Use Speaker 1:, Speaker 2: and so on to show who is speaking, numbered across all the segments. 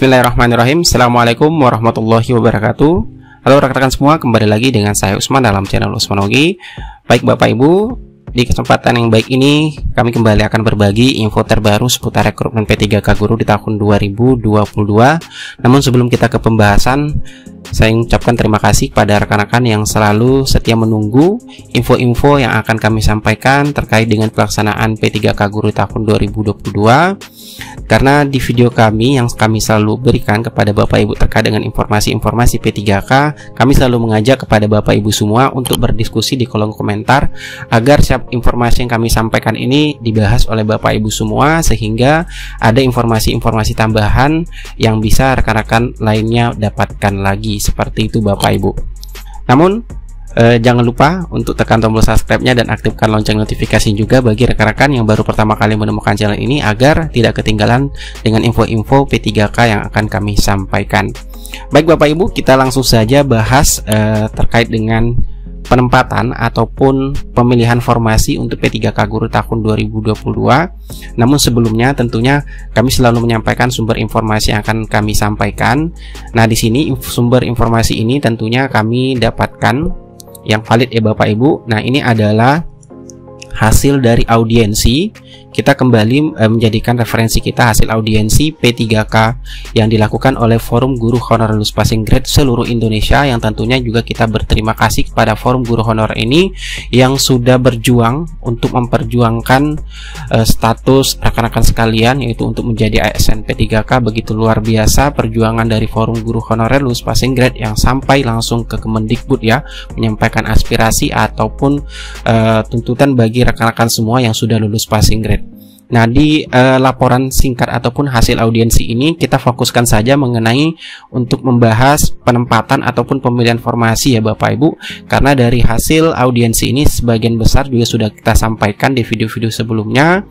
Speaker 1: Bismillahirrahmanirrahim. Assalamualaikum warahmatullahi wabarakatuh. Halo rekan-rekan semua, kembali lagi dengan saya Usman dalam channel Usmanogi. Baik Bapak Ibu, di kesempatan yang baik ini kami kembali akan berbagi info terbaru seputar rekrutmen P3K Guru di tahun 2022. Namun sebelum kita ke pembahasan, saya mengucapkan terima kasih kepada rekan-rekan yang selalu setia menunggu info-info yang akan kami sampaikan terkait dengan pelaksanaan P3K Guru di tahun 2022. Karena di video kami yang kami selalu berikan kepada Bapak Ibu terkait dengan informasi-informasi P3K, kami selalu mengajak kepada Bapak Ibu semua untuk berdiskusi di kolom komentar agar informasi yang kami sampaikan ini dibahas oleh Bapak Ibu semua, sehingga ada informasi-informasi tambahan yang bisa rekan-rekan lainnya dapatkan lagi. Seperti itu Bapak Ibu. Namun jangan lupa untuk tekan tombol subscribe-nya dan aktifkan lonceng notifikasi juga bagi rekan-rekan yang baru pertama kali menemukan channel ini agar tidak ketinggalan dengan info-info P3K yang akan kami sampaikan. Baik Bapak Ibu, kita langsung saja bahas terkait dengan penempatan ataupun pemilihan formasi untuk P3K Guru tahun 2022. Namun sebelumnya tentunya kami selalu menyampaikan sumber informasi yang akan kami sampaikan. Nah, di sini sumber informasi ini tentunya kami dapatkan yang valid ya Bapak Ibu. Nah, ini adalah hasil dari audiensi. Kita kembali menjadikan referensi kita hasil audiensi P3K yang dilakukan oleh Forum Guru Honor Lulus Passing Grade seluruh Indonesia, yang tentunya juga kita berterima kasih kepada Forum Guru Honor ini yang sudah berjuang untuk memperjuangkan status rekan-rekan sekalian, yaitu untuk menjadi ASN P3K. Begitu luar biasa perjuangan dari Forum Guru Honor Lulus Passing Grade yang sampai langsung ke Kemendikbud ya, menyampaikan aspirasi ataupun tuntutan bagi rekan-rekan semua yang sudah lulus passing grade. Nah, di laporan singkat ataupun hasil audiensi ini kita fokuskan saja mengenai untuk membahas penempatan ataupun pemilihan formasi ya Bapak Ibu, karena dari hasil audiensi ini sebagian besar juga sudah kita sampaikan di video-video sebelumnya,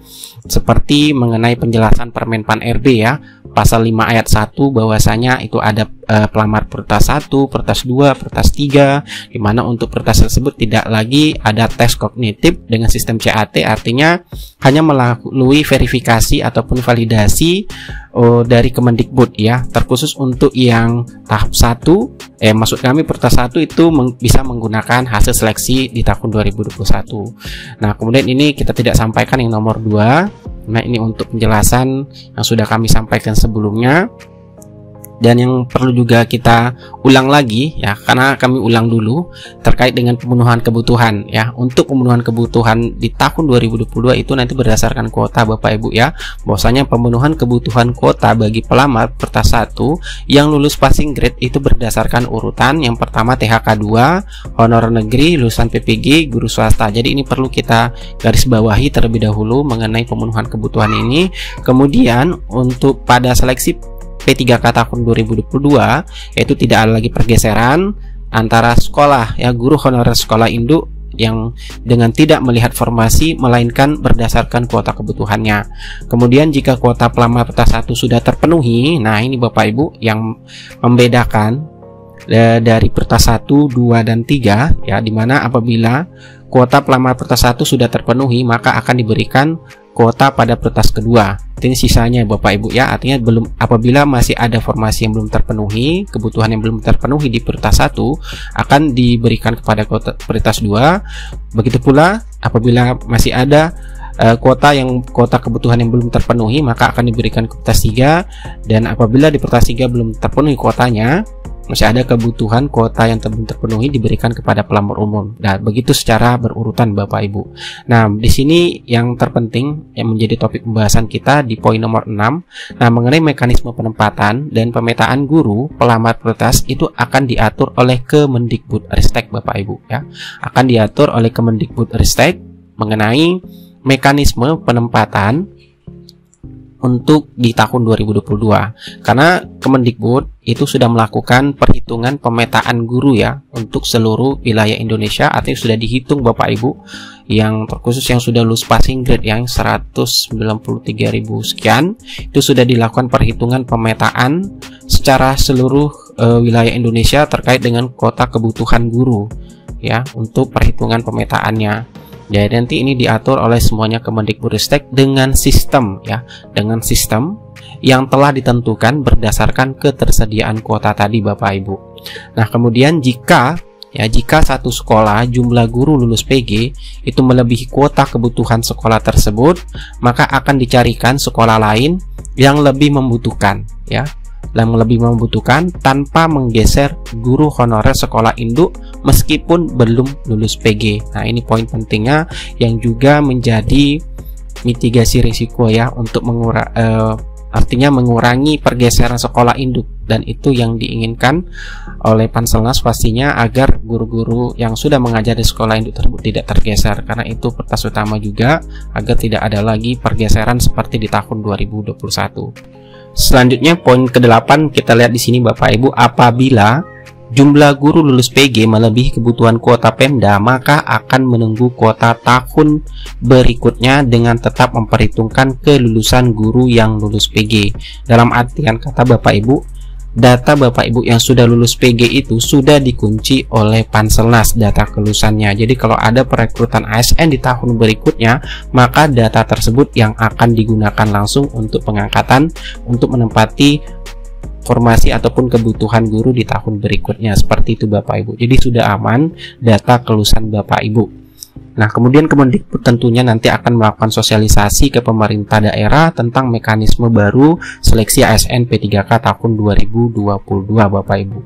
Speaker 1: seperti mengenai penjelasan Permen Pan RB ya, pasal 5 ayat 1 bahwasanya itu ada pelamar Pertas 1, Pertas 2, Pertas 3, di mana untuk Pertas tersebut tidak lagi ada tes kognitif dengan sistem CAT, artinya hanya melalui verifikasi ataupun validasi dari Kemendikbud ya, terkhusus untuk yang tahap 1, maksud kami Pertas 1 itu bisa menggunakan hasil seleksi di tahun 2021. Nah, kemudian ini kita tidak sampaikan yang nomor 2. Nah, ini untuk penjelasan yang sudah kami sampaikan sebelumnya. Dan yang perlu juga kita ulang lagi ya, karena kami ulang dulu terkait dengan pemenuhan kebutuhan ya. Untuk pemenuhan kebutuhan di tahun 2022 itu nanti berdasarkan kuota Bapak Ibu ya. Bahwasanya pemenuhan kebutuhan kuota bagi pelamar Pertas 1 yang lulus passing grade itu berdasarkan urutan. Yang pertama THK 2, honor negeri, lulusan PPG, guru swasta. Jadi ini perlu kita garis bawahi terlebih dahulu mengenai pemenuhan kebutuhan ini. Kemudian untuk pada seleksi P3K tahun 2022 yaitu tidak ada lagi pergeseran antara sekolah ya, guru honorer sekolah induk yang dengan tidak melihat formasi melainkan berdasarkan kuota kebutuhannya. Kemudian jika kuota pelamar Pertas 1 sudah terpenuhi, nah ini Bapak Ibu yang membedakan dari Pertas 1, 2 dan 3 ya, dimana apabila kuota pelamar Pertas 1 sudah terpenuhi maka akan diberikan kuota pada Pertas kedua. Ini sisanya Bapak Ibu ya, artinya apabila masih ada formasi yang belum terpenuhi, kebutuhan yang belum terpenuhi di Pertas 1 akan diberikan kepada Pertas 2. Begitu pula apabila masih ada kuota kebutuhan yang belum terpenuhi maka akan diberikan ke Pertas 3, dan apabila di Pertas 3 belum terpenuhi kuotanya, masih ada kebutuhan kuota yang belum terpenuhi diberikan kepada pelamar umum. Nah, begitu secara berurutan Bapak Ibu. Nah, di sini yang terpenting yang menjadi topik pembahasan kita di poin nomor 6. Nah, mengenai mekanisme penempatan dan pemetaan guru pelamar Pertas itu akan diatur oleh Kemendikbud Ristek Bapak Ibu ya. Akan diatur oleh Kemendikbud Ristek mengenai mekanisme penempatan untuk di tahun 2022, karena Kemendikbud itu sudah melakukan perhitungan pemetaan guru ya untuk seluruh wilayah Indonesia, artinya sudah dihitung Bapak Ibu yang terkhusus yang sudah lulus passing grade yang 193.000 sekian, itu sudah dilakukan perhitungan pemetaan secara seluruh wilayah Indonesia terkait dengan kuota kebutuhan guru ya, untuk perhitungan pemetaannya. Jadi nanti ini diatur oleh semuanya Kemendikbudristek dengan sistem ya, dengan sistem yang telah ditentukan berdasarkan ketersediaan kuota tadi Bapak Ibu. Nah, kemudian jika satu sekolah jumlah guru lulus PG itu melebihi kuota kebutuhan sekolah tersebut, maka akan dicarikan sekolah lain yang lebih membutuhkan, tanpa menggeser guru honorer sekolah induk meskipun belum lulus PG. Nah, ini poin pentingnya yang juga menjadi mitigasi risiko untuk mengurangi pergeseran sekolah induk, dan itu yang diinginkan oleh Panselnas pastinya, agar guru-guru yang sudah mengajar di sekolah induk tersebut tidak tergeser, karena itu purpose utama juga agar tidak ada lagi pergeseran seperti di tahun 2021. Selanjutnya poin ke-8 kita lihat di sini Bapak Ibu, apabila jumlah guru lulus PG melebihi kebutuhan kuota Pemda, maka akan menunggu kuota tahun berikutnya dengan tetap memperhitungkan kelulusan guru yang lulus PG. Dalam artian kata Bapak Ibu, data Bapak Ibu yang sudah lulus PG itu sudah dikunci oleh Panselnas data kelulusannya. Jadi kalau ada perekrutan ASN di tahun berikutnya, maka data tersebut yang akan digunakan langsung untuk pengangkatan untuk menempati formasi ataupun kebutuhan guru di tahun berikutnya. Seperti itu Bapak Ibu. Jadi sudah aman data kelulusan Bapak Ibu. Nah, kemudian Kemendikbud tentunya nanti akan melakukan sosialisasi ke pemerintah daerah tentang mekanisme baru seleksi ASN P3K tahun 2022 Bapak Ibu.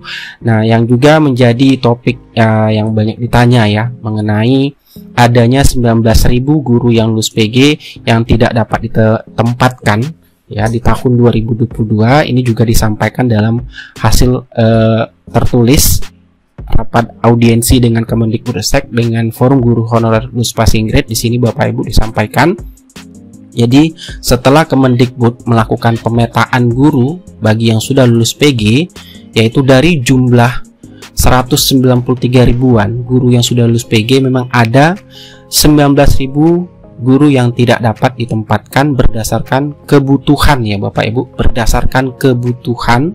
Speaker 1: Nah, yang juga menjadi topik yang banyak ditanya mengenai adanya 19.000 guru yang lulus PG yang tidak dapat ditempatkan di tahun 2022. Ini juga disampaikan dalam hasil tertulis rapat audiensi dengan Kemendikbudristek dengan Forum Guru Honorer lulus passing grade. Di sini Bapak Ibu disampaikan, jadi setelah Kemendikbud melakukan pemetaan guru bagi yang sudah lulus PG, yaitu dari jumlah 193 ribuan guru yang sudah lulus PG, memang ada 19.000 guru yang tidak dapat ditempatkan berdasarkan kebutuhan Bapak Ibu, berdasarkan kebutuhan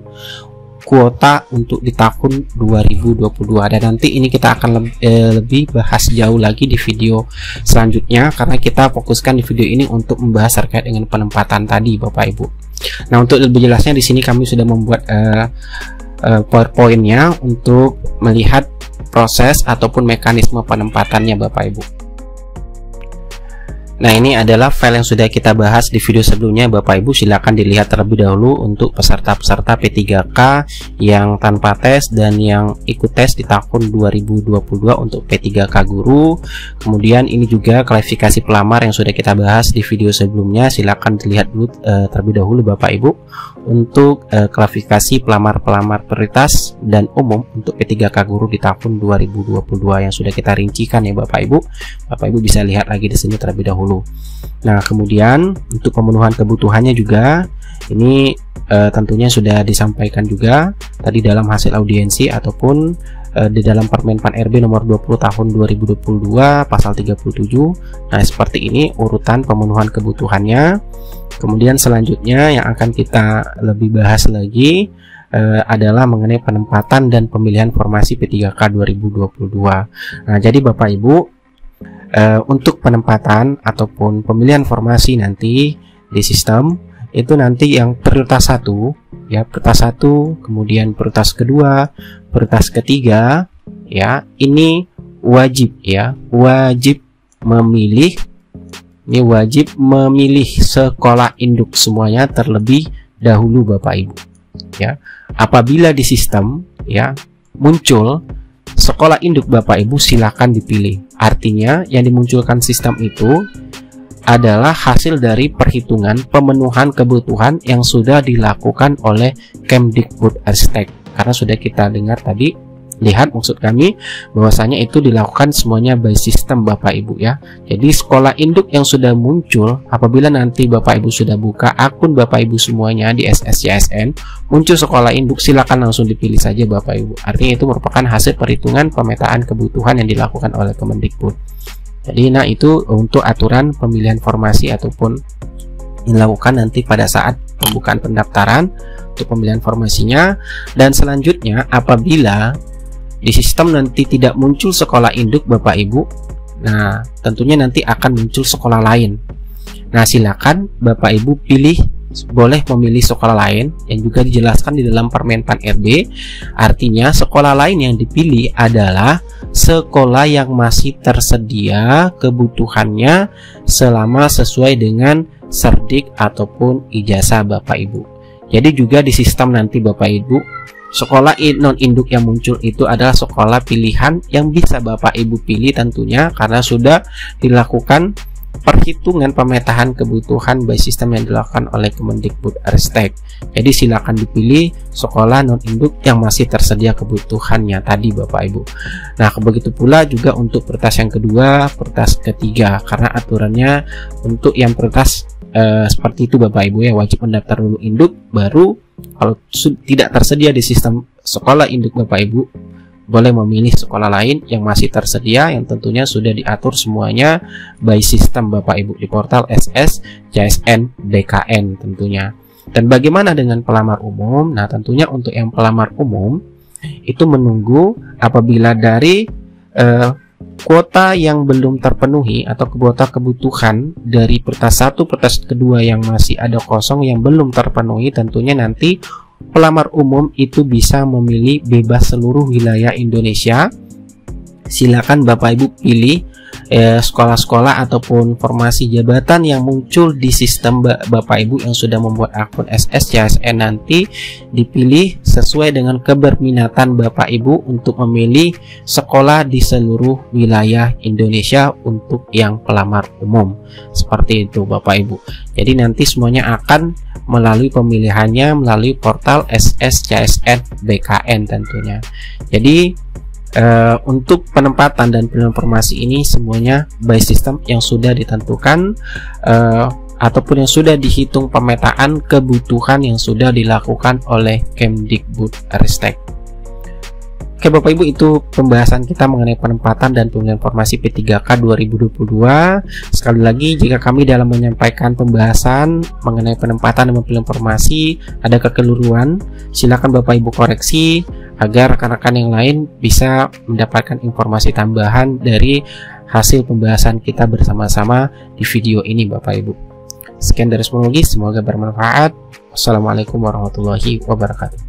Speaker 1: kuota untuk di tahun 2022. Dan nanti ini kita akan lebih bahas jauh lagi di video selanjutnya, karena kita fokuskan di video ini untuk membahas terkait dengan penempatan tadi Bapak Ibu. Nah, untuk lebih jelasnya di sini kami sudah membuat PowerPoint-nya untuk melihat proses ataupun mekanisme penempatannya Bapak Ibu. Nah, ini adalah file yang sudah kita bahas di video sebelumnya Bapak Ibu, silakan dilihat terlebih dahulu untuk peserta-peserta P3K yang tanpa tes dan yang ikut tes di tahun 2022 untuk P3K guru. Kemudian ini juga klasifikasi pelamar yang sudah kita bahas di video sebelumnya, silakan dilihat dulu terlebih dahulu Bapak Ibu untuk klasifikasi pelamar-pelamar prioritas dan umum untuk P3K guru di tahun 2022 yang sudah kita rincikan Bapak Ibu. Bapak Ibu bisa lihat lagi di sini terlebih dahulu. Nah, kemudian untuk pemenuhan kebutuhannya juga ini tentunya sudah disampaikan juga tadi dalam hasil audiensi ataupun di dalam Permen Pan RB nomor 20 tahun 2022 pasal 37. Nah, seperti ini urutan pemenuhan kebutuhannya. Kemudian selanjutnya yang akan kita lebih bahas lagi adalah mengenai penempatan dan pemilihan formasi P3K 2022. Nah, jadi Bapak Ibu, untuk penempatan ataupun pemilihan formasi nanti di sistem itu nanti yang prioritas 1 prioritas 1, kemudian prioritas kedua, prioritas ketiga ini wajib wajib memilih, ini wajib memilih sekolah induk semuanya terlebih dahulu Bapak Ibu apabila di sistem muncul sekolah induk Bapak Ibu, silakan dipilih. Artinya yang dimunculkan sistem itu adalah hasil dari perhitungan pemenuhan kebutuhan yang sudah dilakukan oleh Kemdikbudristek. Karena sudah kita dengar tadi, lihat maksud kami bahwasanya itu dilakukan semuanya by system Bapak Ibu Jadi sekolah induk yang sudah muncul, apabila nanti Bapak Ibu sudah buka akun Bapak Ibu semuanya di SSCSN, muncul sekolah induk, silakan langsung dipilih saja Bapak Ibu. Artinya itu merupakan hasil perhitungan pemetaan kebutuhan yang dilakukan oleh Kemendikbud. Jadi itu untuk aturan pemilihan formasi ataupun dilakukan nanti pada saat pembukaan pendaftaran untuk pemilihan formasinya. Dan selanjutnya apabila di sistem nanti tidak muncul sekolah induk Bapak Ibu, nah tentunya nanti akan muncul sekolah lain. Nah, silakan Bapak Ibu pilih boleh memilih sekolah lain yang juga dijelaskan di dalam Permentan RB. Artinya sekolah lain yang dipilih adalah sekolah yang masih tersedia kebutuhannya selama sesuai dengan serdik ataupun ijazah Bapak Ibu. Jadi juga di sistem nanti Bapak Ibu, sekolah non-induk yang muncul itu adalah sekolah pilihan yang bisa Bapak Ibu pilih tentunya karena sudah dilakukan perhitungan pemetaan kebutuhan by sistem yang dilakukan oleh Kemendikbudristek. Jadi silakan dipilih sekolah non-induk yang masih tersedia kebutuhannya tadi Bapak Ibu. Nah, begitu pula juga untuk prioritas yang kedua, prioritas ketiga, karena aturannya untuk yang prioritas seperti itu Bapak Ibu ya, wajib mendaftar dulu induk, baru kalau tidak tersedia di sistem sekolah induk Bapak Ibu boleh memilih sekolah lain yang masih tersedia, yang tentunya sudah diatur semuanya by sistem Bapak Ibu di portal SS CSN BKN tentunya. Dan bagaimana dengan pelamar umum? Nah, tentunya untuk yang pelamar umum itu menunggu apabila dari kuota yang belum terpenuhi atau kuota kebutuhan dari prioritas 1, prioritas kedua yang masih ada kosong yang belum terpenuhi, tentunya nanti pelamar umum itu bisa memilih bebas seluruh wilayah Indonesia. Silakan Bapak Ibu pilih sekolah-sekolah ataupun formasi jabatan yang muncul di sistem Bapak Ibu yang sudah membuat akun SSCSN, nanti dipilih sesuai dengan keberminatan Bapak Ibu untuk memilih sekolah di seluruh wilayah Indonesia untuk yang pelamar umum. Seperti itu Bapak Ibu. Jadi nanti semuanya akan melalui pemilihannya melalui portal SSCSN BKN tentunya. Jadi untuk penempatan dan informasi ini semuanya by system yang sudah ditentukan ataupun yang sudah dihitung pemetaan kebutuhan yang sudah dilakukan oleh Kemdikbudristek. Oke Bapak Ibu, itu pembahasan kita mengenai penempatan dan pemilihan formasi P3K 2022. Sekali lagi, jika kami dalam menyampaikan pembahasan mengenai penempatan dan pemilihan formasi ada kekeliruan, silakan Bapak Ibu koreksi agar rekan-rekan yang lain bisa mendapatkan informasi tambahan dari hasil pembahasan kita bersama-sama di video ini Bapak Ibu. Sekian dari Usmanologi, semoga bermanfaat. Wassalamualaikum warahmatullahi wabarakatuh.